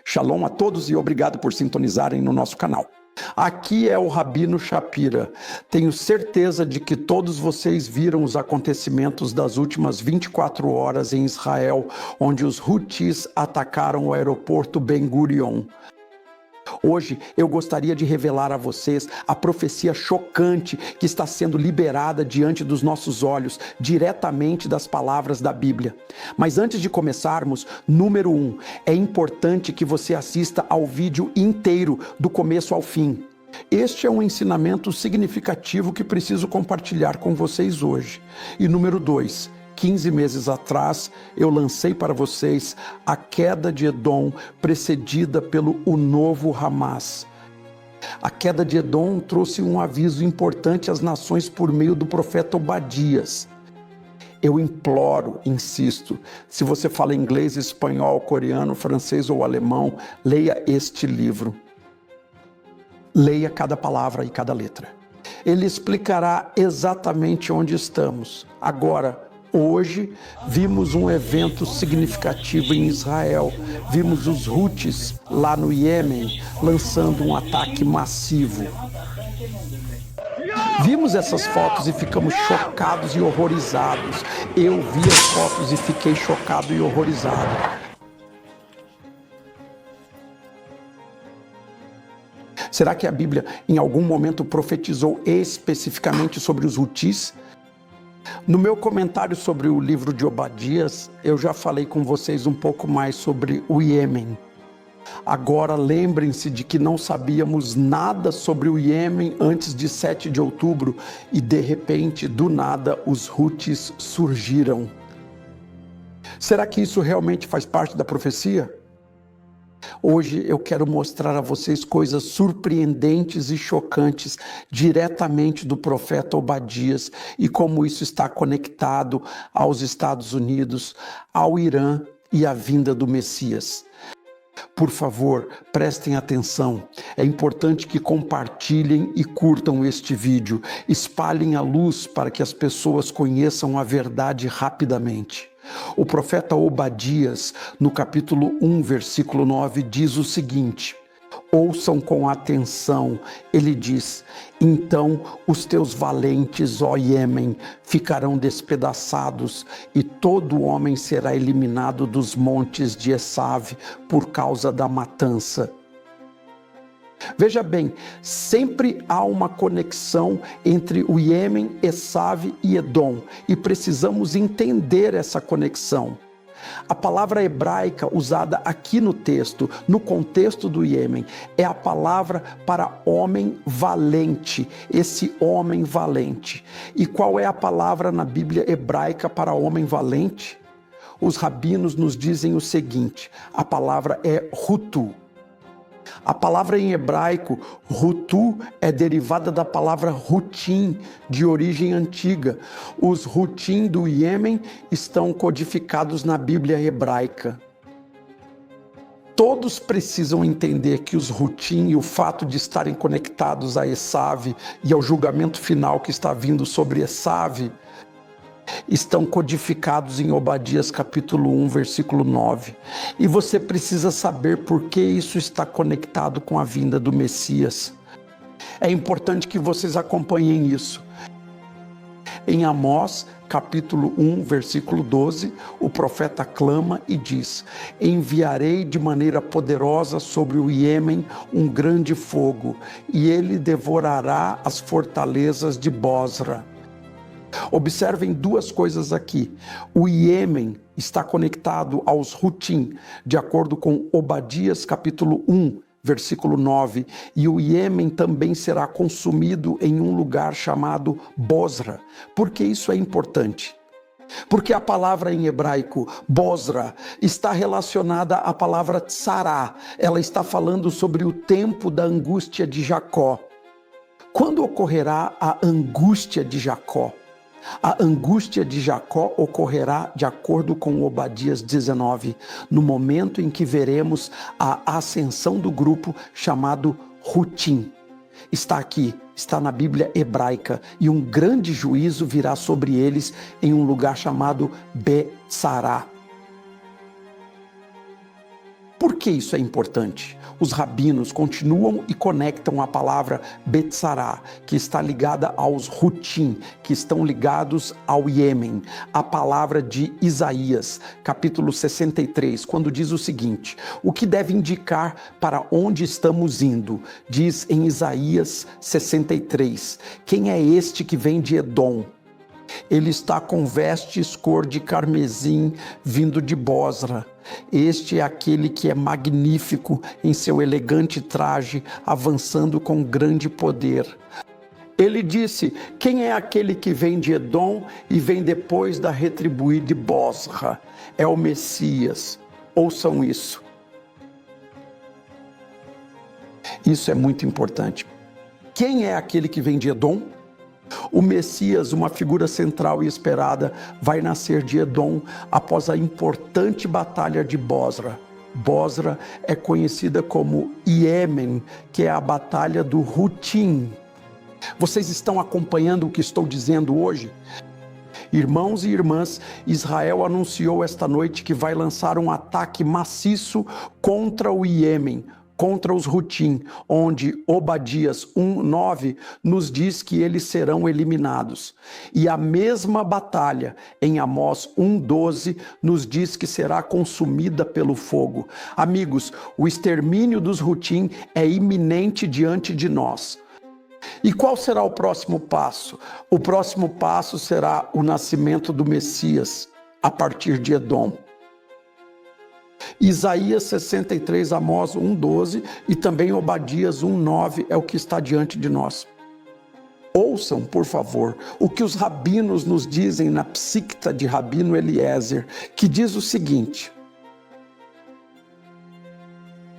Shalom a todos e obrigado por sintonizarem no nosso canal. Aqui é o Rabino Shapira. Tenho certeza de que todos vocês viram os acontecimentos das últimas 24 horas em Israel, onde os Houthis atacaram o aeroporto Ben Gurion. Hoje eu gostaria de revelar a vocês a profecia chocante que está sendo liberada diante dos nossos olhos, diretamente das palavras da Bíblia. Mas antes de começarmos, número 1, é importante que você assista ao vídeo inteiro, do começo ao fim. Este é um ensinamento significativo que preciso compartilhar com vocês hoje. E número 2, 15 meses atrás, eu lancei para vocês a queda de Edom, precedida pelo o novo Hamas. A queda de Edom trouxe um aviso importante às nações por meio do profeta Obadias. Eu imploro, insisto, se você fala inglês, espanhol, coreano, francês ou alemão, leia este livro. Leia cada palavra e cada letra. Ele explicará exatamente onde estamos. Agora, hoje, vimos um evento significativo em Israel. Vimos os Houthis lá no Iêmen lançando um ataque massivo. Vimos essas fotos e ficamos chocados e horrorizados. Eu vi as fotos e fiquei chocado e horrorizado. Será que a Bíblia em algum momento profetizou especificamente sobre os Houthis? No meu comentário sobre o livro de Obadias, eu já falei com vocês um pouco mais sobre o Iêmen. Agora lembrem-se de que não sabíamos nada sobre o Iêmen antes de 7 de outubro e de repente, do nada, os Houthis surgiram. Será que isso realmente faz parte da profecia? Hoje eu quero mostrar a vocês coisas surpreendentes e chocantes diretamente do profeta Obadias e como isso está conectado aos Estados Unidos, ao Irã e à vinda do Messias. Por favor, prestem atenção. É importante que compartilhem e curtam este vídeo. Espalhem a luz para que as pessoas conheçam a verdade rapidamente. O profeta Obadias, no capítulo 1, versículo 9, diz o seguinte: ouçam com atenção, ele diz: então os teus valentes, ó Iêmen, ficarão despedaçados, e todo homem será eliminado dos montes de Esav por causa da matança. Veja bem, sempre há uma conexão entre o Iêmen, Esav e Edom, e precisamos entender essa conexão. A palavra hebraica usada aqui no texto, no contexto do Iêmen, é a palavra para homem valente, esse homem valente. E qual é a palavra na Bíblia hebraica para homem valente? Os rabinos nos dizem o seguinte: a palavra é Hutu. A palavra em hebraico, Hutu, é derivada da palavra Hutim, de origem antiga. Os Hutim do Iêmen estão codificados na Bíblia hebraica. Todos precisam entender que os Hutim e o fato de estarem conectados a Esav e ao julgamento final que está vindo sobre Esav, estão codificados em Obadias capítulo 1, versículo 9. E você precisa saber por que isso está conectado com a vinda do Messias. É importante que vocês acompanhem isso. Em Amós, capítulo 1, versículo 12, o profeta clama e diz: enviarei de maneira poderosa sobre o Iêmen um grande fogo, e ele devorará as fortalezas de Bosra. Observem duas coisas aqui. O Iêmen está conectado aos Hutim, de acordo com Obadias capítulo 1, versículo 9. E o Iêmen também será consumido em um lugar chamado Bosra. Por que isso é importante? Porque a palavra em hebraico, Bosra, está relacionada à palavra tsará. Ela está falando sobre o tempo da angústia de Jacó. Quando ocorrerá a angústia de Jacó? A angústia de Jacó ocorrerá de acordo com Obadias 19, no momento em que veremos a ascensão do grupo chamado Hutim. Está aqui, está na Bíblia hebraica, e um grande juízo virá sobre eles em um lugar chamado Betsará. Por que isso é importante? Os rabinos continuam e conectam a palavra Betzará, que está ligada aos Rutim, que estão ligados ao Iêmen, a palavra de Isaías, capítulo 63, quando diz o seguinte: o que deve indicar para onde estamos indo? Diz em Isaías 63, quem é este que vem de Edom? Ele está com vestes cor de carmesim, vindo de Bosra. Este é aquele que é magnífico em seu elegante traje, avançando com grande poder. Ele disse: quem é aquele que vem de Edom e vem depois da retribuir de Bosra? É o Messias. Ouçam isso. Isso é muito importante. Quem é aquele que vem de Edom? O Messias, uma figura central e esperada, vai nascer de Edom após a importante batalha de Bosra. Bosra é conhecida como Iêmen, que é a batalha do Rutim. Vocês estão acompanhando o que estou dizendo hoje? Irmãos e irmãs, Israel anunciou esta noite que vai lançar um ataque maciço contra o Iêmen, contra os Rutim, onde Obadias 1:9 nos diz que eles serão eliminados. E a mesma batalha em Amós 1:12 nos diz que será consumida pelo fogo. Amigos, o extermínio dos Rutim é iminente diante de nós. E qual será o próximo passo? O próximo passo será o nascimento do Messias a partir de Edom. Isaías 63, Amós 1:12 e também Obadias 1:9 é o que está diante de nós. Ouçam, por favor, o que os rabinos nos dizem na psicta de Rabino Eliezer, que diz o seguinte: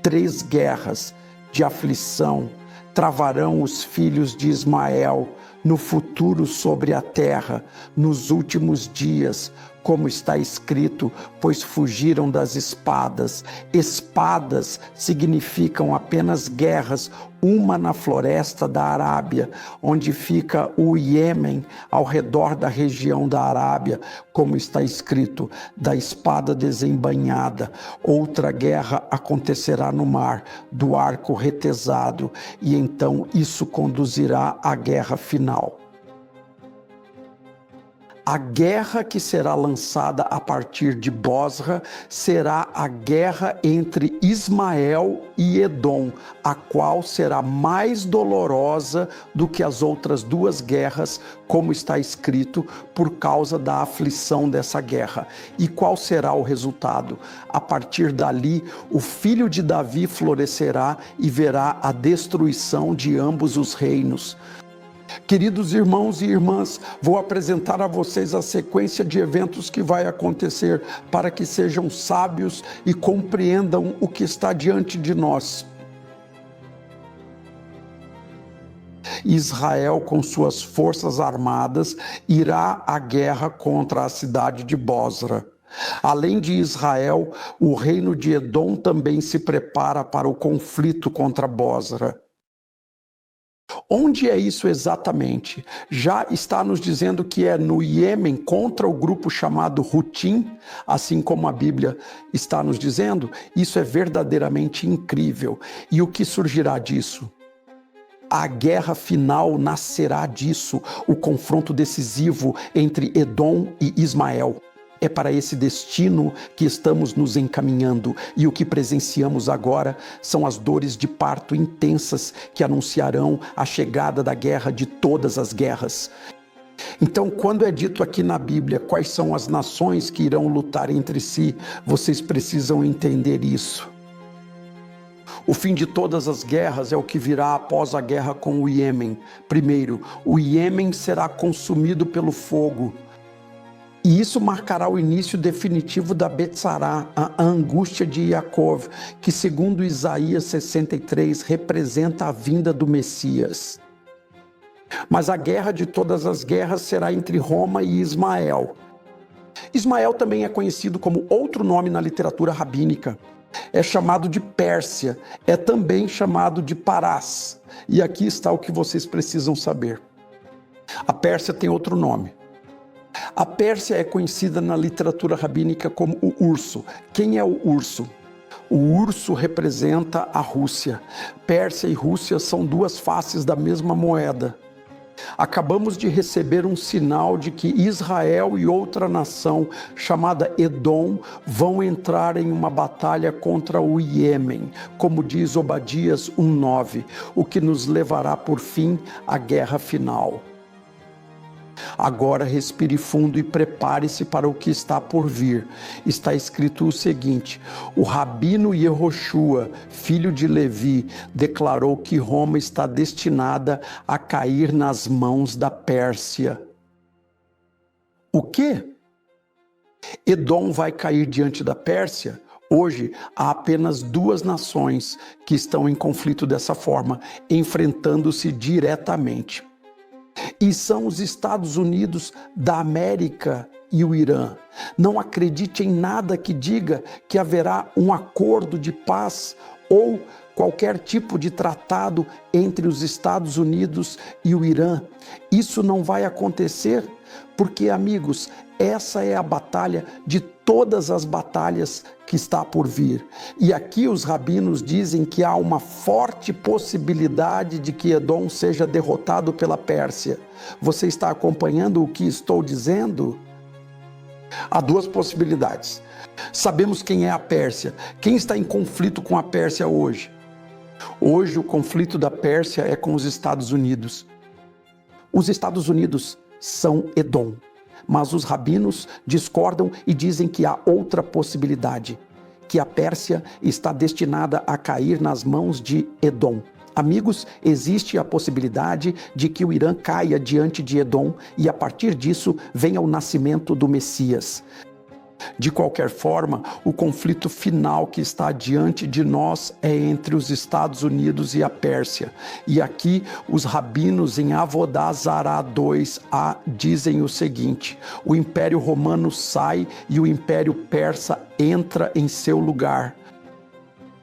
3 guerras de aflição travarão os filhos de Ismael no futuro sobre a terra, nos últimos dias, como está escrito, pois fugiram das espadas. Espadas significam apenas guerras, uma na floresta da Arábia, onde fica o Iêmen, ao redor da região da Arábia, como está escrito, da espada desembainhada. Outra guerra acontecerá no mar, do arco retesado, e então isso conduzirá à guerra final. A guerra que será lançada a partir de Bosra será a guerra entre Ismael e Edom, a qual será mais dolorosa do que as outras 2 guerras, como está escrito, por causa da aflição dessa guerra. E qual será o resultado? A partir dali, o filho de Davi florescerá e verá a destruição de ambos os reinos. Queridos irmãos e irmãs, vou apresentar a vocês a sequência de eventos que vai acontecer para que sejam sábios e compreendam o que está diante de nós. Israel, com suas forças armadas, irá à guerra contra a cidade de Bosra. Além de Israel, o reino de Edom também se prepara para o conflito contra Bosra. Onde é isso exatamente? Já está nos dizendo que é no Iêmen contra o grupo chamado Rutim, assim como a Bíblia está nos dizendo. Isso é verdadeiramente incrível. E o que surgirá disso? A guerra final nascerá disso, o confronto decisivo entre Edom e Ismael. É para esse destino que estamos nos encaminhando, e o que presenciamos agora são as dores de parto intensas que anunciarão a chegada da guerra de todas as guerras. Então, quando é dito aqui na Bíblia quais são as nações que irão lutar entre si, vocês precisam entender isso. O fim de todas as guerras é o que virá após a guerra com o Iêmen. Primeiro, o Iêmen será consumido pelo fogo. E isso marcará o início definitivo da Betzará, a angústia de Jacó, que segundo Isaías 63 representa a vinda do Messias. Mas a guerra de todas as guerras será entre Roma e Ismael. Ismael também é conhecido como outro nome na literatura rabínica. É chamado de Pérsia, é também chamado de Parás. E aqui está o que vocês precisam saber. A Pérsia tem outro nome. A Pérsia é conhecida na literatura rabínica como o urso. Quem é o urso? O urso representa a Rússia. Pérsia e Rússia são duas faces da mesma moeda. Acabamos de receber um sinal de que Israel e outra nação, chamada Edom, vão entrar em uma batalha contra o Iêmen, como diz Obadias 1:9, o que nos levará por fim à guerra final. Agora respire fundo e prepare-se para o que está por vir. Está escrito o seguinte: o rabino Yehoshua, filho de Levi, declarou que Roma está destinada a cair nas mãos da Pérsia. O quê? Edom vai cair diante da Pérsia? Hoje, há apenas duas nações que estão em conflito dessa forma, enfrentando-se diretamente. E são os Estados Unidos da América e o Irã. Não acredite em nada que diga que haverá um acordo de paz ou qualquer tipo de tratado entre os Estados Unidos e o Irã. Isso não vai acontecer porque, amigos, essa é a batalha de todas as batalhas que está por vir. E aqui os rabinos dizem que há uma forte possibilidade de que Edom seja derrotado pela Pérsia. Você está acompanhando o que estou dizendo? Há duas possibilidades. Sabemos quem é a Pérsia. Quem está em conflito com a Pérsia hoje? Hoje o conflito da Pérsia é com os Estados Unidos. Os Estados Unidos são Edom. Mas os rabinos discordam e dizem que há outra possibilidade, que a Pérsia está destinada a cair nas mãos de Edom. Amigos, existe a possibilidade de que o Irã caia diante de Edom e a partir disso venha o nascimento do Messias. De qualquer forma, o conflito final que está diante de nós é entre os Estados Unidos e a Pérsia. E aqui os rabinos em Avodá Zará 2a dizem o seguinte: o Império Romano sai e o Império Persa entra em seu lugar.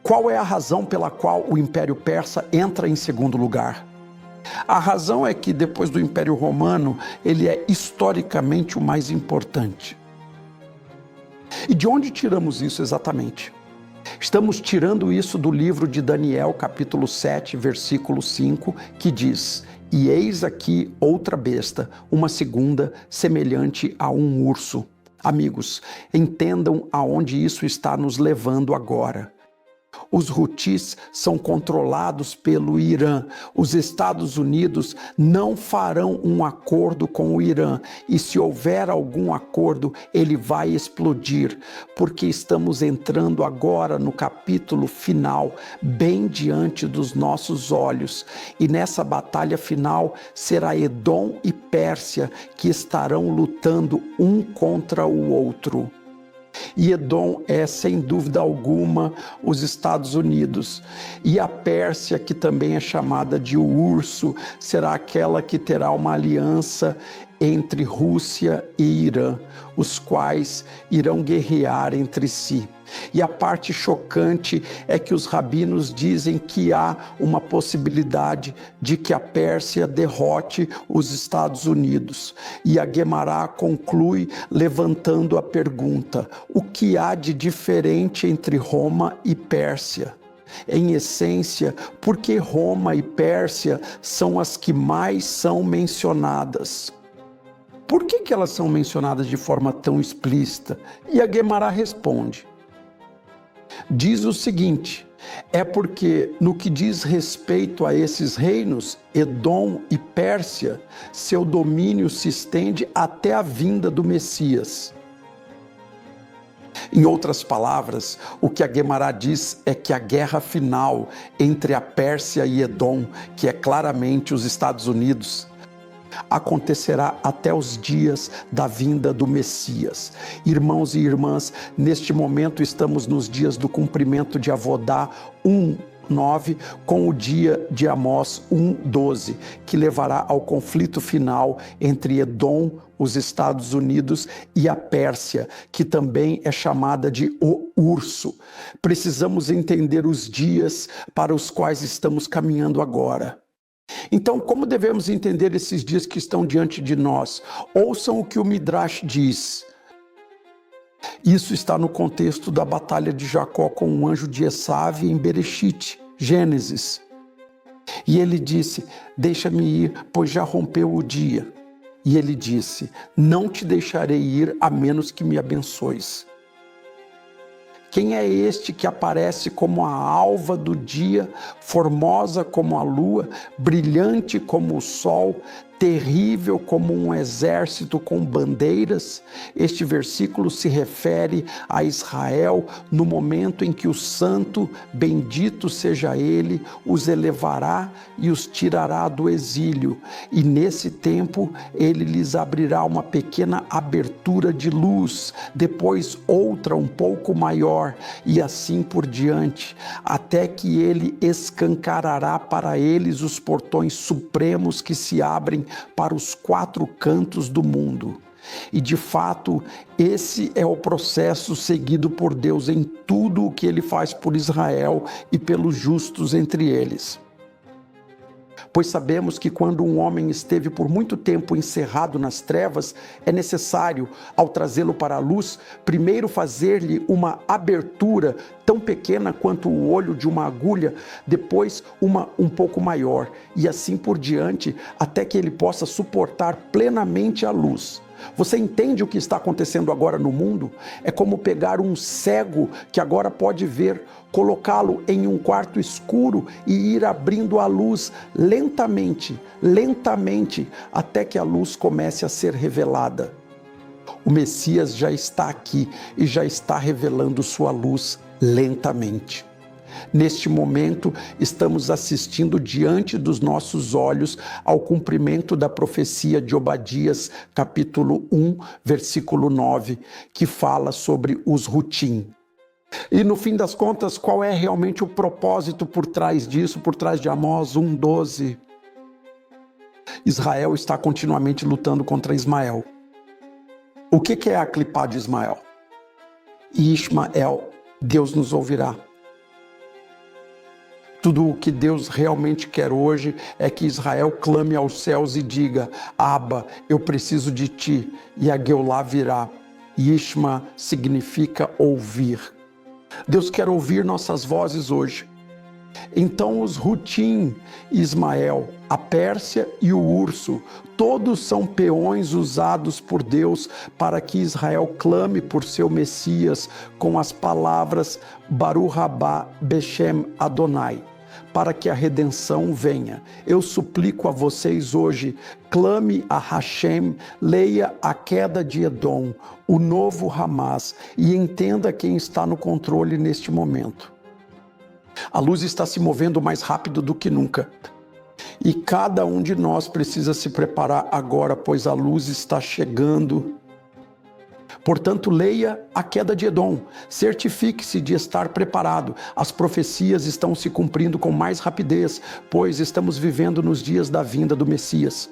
Qual é a razão pela qual o Império Persa entra em segundo lugar? A razão é que depois do Império Romano, ele é historicamente o mais importante. E de onde tiramos isso exatamente? Estamos tirando isso do livro de Daniel, capítulo 7, versículo 5, que diz: e eis aqui outra besta, uma segunda, semelhante a um urso. Amigos, entendam aonde isso está nos levando agora. Os Houthis são controlados pelo Irã. Os Estados Unidos não farão um acordo com o Irã. E se houver algum acordo, ele vai explodir, porque estamos entrando agora no capítulo final, bem diante dos nossos olhos. E nessa batalha final será Edom e Pérsia que estarão lutando um contra o outro. E Edom é, sem dúvida alguma, os Estados Unidos. E a Pérsia, que também é chamada de o urso, será aquela que terá uma aliança entre Rússia e Irã, os quais irão guerrear entre si. E a parte chocante é que os rabinos dizem que há uma possibilidade de que a Pérsia derrote os Estados Unidos. E a Guemará conclui levantando a pergunta: o que há de diferente entre Roma e Pérsia? Em essência, por que Roma e Pérsia são as que mais são mencionadas? Por que elas são mencionadas de forma tão explícita? E a Guemará responde. Diz o seguinte: é porque no que diz respeito a esses reinos, Edom e Pérsia, seu domínio se estende até a vinda do Messias. Em outras palavras, o que a Guemará diz é que a guerra final entre a Pérsia e Edom, que é claramente os Estados Unidos, acontecerá até os dias da vinda do Messias. Irmãos e irmãs, neste momento estamos nos dias do cumprimento de Avodá 1:9 com o dia de Amós 1:12, que levará ao conflito final entre Edom, os Estados Unidos, e a Pérsia, que também é chamada de o urso. Precisamos entender os dias para os quais estamos caminhando agora. Então, como devemos entender esses dias que estão diante de nós? Ouçam o que o Midrash diz. Isso está no contexto da batalha de Jacó com o anjo de Esav em Bereshit, Gênesis. E ele disse: deixa-me ir, pois já rompeu o dia. E ele disse: não te deixarei ir, a menos que me abençoes. Quem é este que aparece como a alva do dia, formosa como a lua, brilhante como o sol, terrível como um exército com bandeiras? Este versículo se refere a Israel no momento em que o santo, bendito seja ele, os elevará e os tirará do exílio. E nesse tempo ele lhes abrirá uma pequena abertura de luz, depois outra um pouco maior, e assim por diante, até que ele escancarará para eles os portões supremos que se abrem para os 4 cantos do mundo. E de fato, esse é o processo seguido por Deus em tudo o que ele faz por Israel e pelos justos entre eles. Pois sabemos que quando um homem esteve por muito tempo encerrado nas trevas, é necessário, ao trazê-lo para a luz, primeiro fazer-lhe uma abertura tão pequena quanto o olho de uma agulha, depois uma um pouco maior, e assim por diante, até que ele possa suportar plenamente a luz. Você entende o que está acontecendo agora no mundo? É como pegar um cego que agora pode ver, colocá-lo em um quarto escuro e ir abrindo a luz lentamente, lentamente, até que a luz comece a ser revelada. O Messias já está aqui e já está revelando sua luz lentamente. Neste momento, estamos assistindo diante dos nossos olhos ao cumprimento da profecia de Obadias, capítulo 1, versículo 9, que fala sobre os Rutim. E no fim das contas, qual é realmente o propósito por trás disso, por trás de Amós 1:12? Israel está continuamente lutando contra Ismael. O que é a clipá de Ismael? Ismael, Deus nos ouvirá. Tudo o que Deus realmente quer hoje é que Israel clame aos céus e diga: Abba, eu preciso de ti. E a Geulá virá. Ishma significa ouvir. Deus quer ouvir nossas vozes hoje. Então os Rutim, Ismael, a Pérsia e o urso, todos são peões usados por Deus para que Israel clame por seu Messias com as palavras Baruch Rabá Beshem Adonai, para que a redenção venha. Eu suplico a vocês hoje, clame a Hashem, leia a queda de Edom, o novo Hamas, e entenda quem está no controle neste momento. A luz está se movendo mais rápido do que nunca. E cada um de nós precisa se preparar agora, pois a luz está chegando. Portanto, leia a queda de Edom, certifique-se de estar preparado. As profecias estão se cumprindo com mais rapidez, pois estamos vivendo nos dias da vinda do Messias.